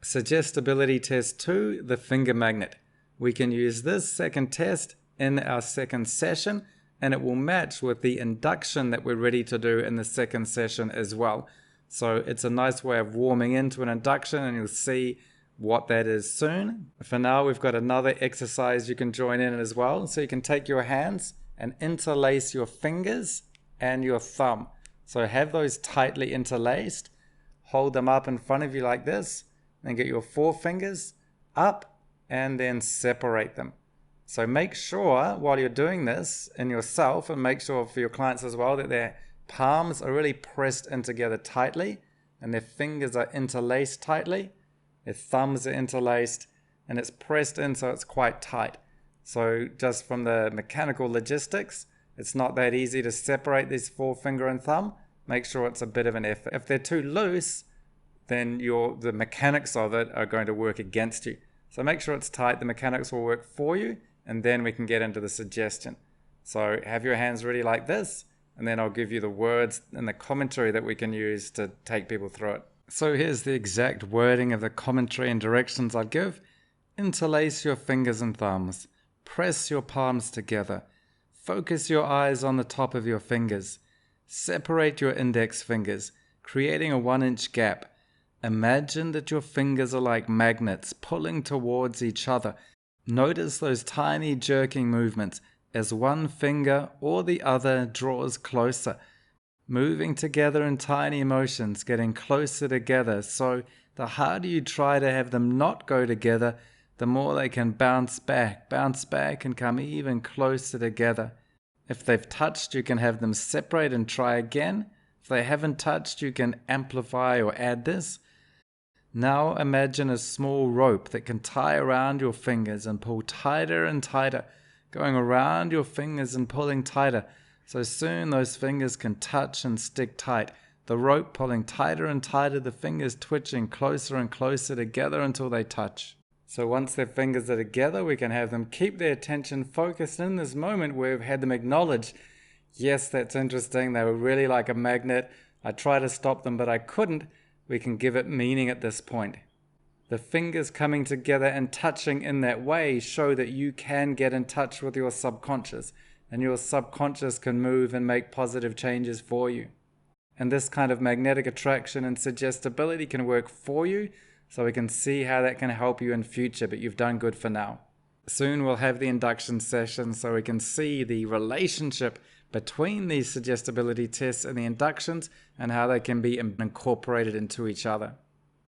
Suggestibility test 2, the finger magnet. We can use this second test in our second session, and it will match with the induction that we're ready to do in the second session as well. So it's a nice way of warming into an induction, and you'll see what that is soon. For now, we've got another exercise you can join in as well. So you can take your hands and interlace your fingers and your thumb. So have those tightly interlaced. Hold them up in front of you like this. Then get your forefingers up and then separate them. So make sure while you're doing this in yourself, and make sure for your clients as well, that their palms are really pressed in together tightly and their fingers are interlaced tightly. Their thumbs are interlaced and it's pressed in so it's quite tight. So just from the mechanical logistics, it's not that easy to separate these forefinger and thumb. Make sure it's a bit of an effort. If they're too loose, then the mechanics of it are going to work against you. So make sure it's tight, the mechanics will work for you, and then we can get into the suggestion. So have your hands ready like this, and then I'll give you the words and the commentary that we can use to take people through it. So here's the exact wording of the commentary and directions I'd give. Interlace your fingers and thumbs. Press your palms together. Focus your eyes on the top of your fingers. Separate your index fingers, creating a 1-inch gap. Imagine that your fingers are like magnets pulling towards each other. Notice those tiny jerking movements as one finger or the other draws closer, moving together in tiny motions, getting closer together. So the harder you try to have them not go together, the more they can bounce back and come even closer together. If they've touched, you can have them separate and try again. If they haven't touched, you can amplify or add this. Now imagine a small rope that can tie around your fingers and pull tighter and tighter, going around your fingers and pulling tighter. So soon those fingers can touch and stick tight. The rope pulling tighter and tighter, the fingers twitching closer and closer together until they touch. So once their fingers are together, we can have them keep their attention focused in this moment where we've had them acknowledge, yes, that's interesting, they were really like a magnet. I tried to stop them, but I couldn't. We can give it meaning at this point. The fingers coming together and touching in that way show that you can get in touch with your subconscious, and your subconscious can move and make positive changes for you. And this kind of magnetic attraction and suggestibility can work for you, so we can see how that can help you in future, but you've done good for now. Soon we'll have the induction session so we can see the relationship between these suggestibility tests and the inductions and how they can be incorporated into each other.